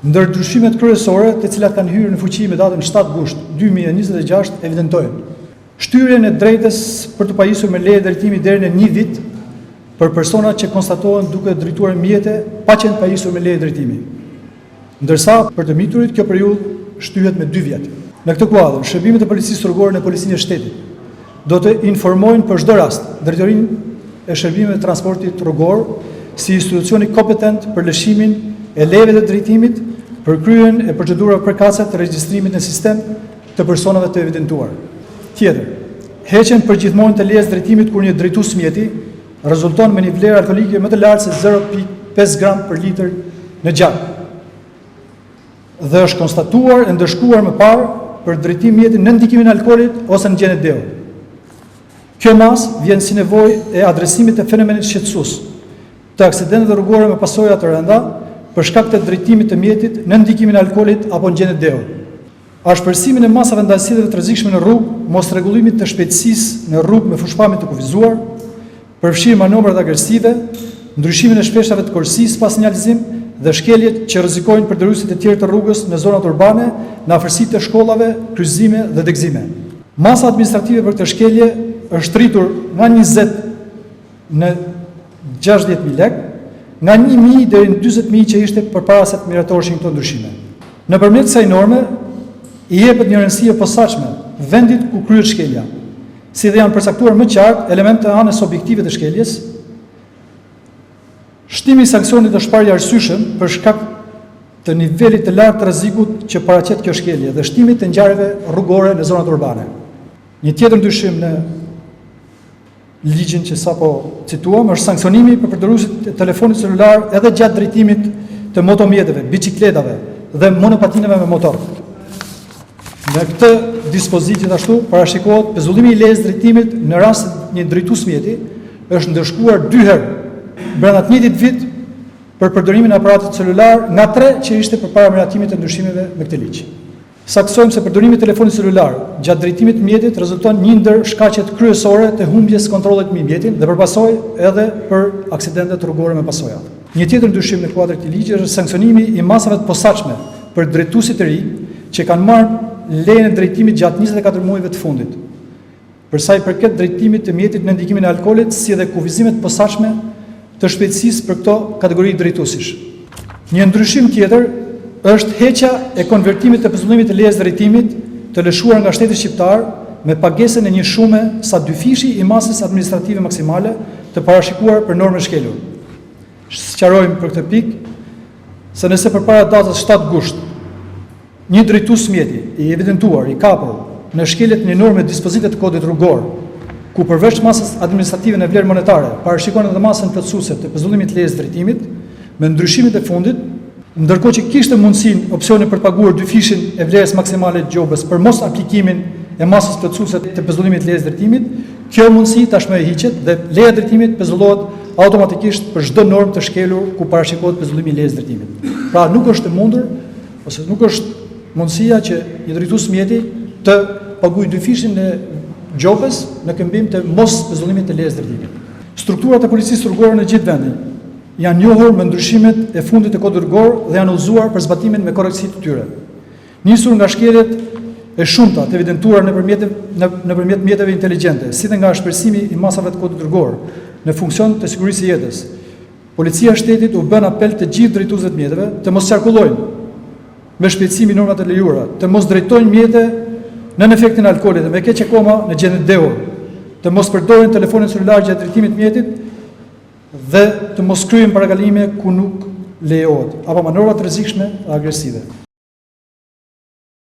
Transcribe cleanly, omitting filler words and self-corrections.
Ndër ndryshimet kryesore, të cilat kanë hyrë në fuqi me datën 7 gusht 2026, evidentojnë shtyrjen e drejtës për të pajisur me leje drejtimi deri në 1 vit për persona që konstatohen duke drejtuar mjete pa qenë pajisur me leje drejtimi. Ndërsa për të miturit kjo periudhë shtyhet me 2 vjet. Në këtë kuadër, shërbimet e policisë rrugore në Policinë e Shtetit do të informojnë për çdo rast drejtorinë e shërbimeve të transportit rrugor si institucioni kompetent për lëshimin e lejeve të drejtimit, për kryen e procedurave përkatëse të regjistrimit në sistem të personave të evidentuar. Tjetër, heqen përgjithmonë të lejes drejtimit kur një drejtues mjeti rezulton me një vlerë alkolike më të lartë se 0,5 gram për litër në gjak dhe është konstatuar e ndëshkuar më parë për drejtim mjeti në ndikimin e alkoolit ose në gjendje deo. Kjo masë vjen si nevojë e adresimit të fenomenit shqetësues të aksidenteve rrugore me pasoja të rënda për shkak të drejtimit të mjetit në ndikimin e alkoolit apo në gjendje deo. Ashpërsimin e masave ndalësidheve të rrezikshme në rrugë, mos rregullimit të shpejtësisë në rrugë me fushpamje të kufizuar, përfshirë manovrat agresive, ndryshimin e shpeshtave të korsisë pas sinjalizim dhe shkeljet që rrezikojnë përdorësit e tjerë të rrugës në zonat urbane, në afërsitë të shkollave, kryqëzime dhe degëzime. Masa administrative për këtë shkelje është rritur nga 20 në 60.000 lekë, nga 1.000 deri në 40.000 që ishte përpara se të miratoheshin këto ndryshime. Nëpërmjet kësaj norme i jepet një rëndësi e posaçme vendit ku kryhet shkelja, si dhe janë përcaktuar më qartë elemente anës objektive të shkeljes, shtimi i sanksionit është parë i arsyeshëm për shkak të nivelit të lartë të rrezikut që paraqet kjo shkelje dhe shtimit të ngjarjeve rrugore në zonat urbane. Një tjetër ndryshim në ligjin që sapo cituam është sanksionimi për përdoruesit e telefonit celular edhe gjatë drejtimit të motomjeteve, bicikletave dhe monopatinave me motor. Në këtë dispozit gjithashtu parashikohet pezullimi i lejes drejtimit në rast se një drejtues mjeti është ndëshkuar 2 herë brenda të njëjtit vit për përdorimin e aparatit celular nga 3 që ishte përpara miratimit të ndryshimeve me këtë ligj. Saksojmë se përdorimi i telefonit celular gjatë drejtimit të mjetit rezulton një ndër shkaqet kryesore të humbjes kontrollit mbi mjetin dhe përpasoj edhe për aksidentet rrugore me pasoja. Një tjetër ndryshim në kuadër të ligjit është sanksionimi i masave të posaçme për drejtuesit e ri që kanë marrë lejen e drejtimit gjatë 24 muajve të fundit. Për sa i përket drejtimit të mjetit në ndikimin e alkoolit, si dhe kufizimet posaçme të shpejtësisë për këto kategori drejtuesish. Një ndryshim tjetër është heqja e konvertimit të pezullimit të lejes drejtimit të lëshuar nga shteti shqiptar me pagesën e një shume sa 2 fishi i masës administrative maksimale të parashikuar për normë shkelur. Sqarojmë për këtë pikë se nëse përpara datës 7 gusht një drejtues mjeti i evidentuar, i kapur në shkeljet në normë e dispozitet të kodit rrugor, ku përveç masës administrative në vlerë monetare, parashikon edhe masën plotësuese të pezullimit të lejes drejtimit, me ndryshimet e fundit, ndërkohë që kishte mundësinë opsione për të paguar 2 fishin e vlerës maksimale të gjobës për mos aplikimin e masës plotësuese të pezullimit të lejes drejtimit, kjo mundësi tashmë e hiqet dhe leja e drejtimit pezullohet automatikisht për çdo normë të shkelur ku parashikohet pezullimi i lejes drejtimit. Pra nuk është e mundur ose nuk është mundësia që një drejtues mjeti të paguajë 2 fishin e gjobës në këmbim të mos pezullimit të lejes drejtimit. Strukturat e policisë rrugore në gjithë vendin janë njohur me ndryshimet e fundit të kodit rrugor dhe janë udhëzuar për zbatimin me korrektësi të tyre. Nisur nga shkeljet e shumta të evidentuara nëpërmjet mjeteve inteligjente, si dhe nga shpersimi i masave të kodit rrugor në funksion të sigurisë së jetës, Policia e Shtetit u bën apel të gjithë drejtuesve të mjeteve të mos qarkullojnë me shpejtësimi normat e lejuara, të mos drejtojnë mjete nën efektin e alkoolit dhe me keq akoma në gjendje deo, të mos përdorin telefonin celular gjatë drejtimit të mjetit dhe të mos kryejnë parakalime ku nuk lejohet, apo manovra të rrezikshme dhe agresive.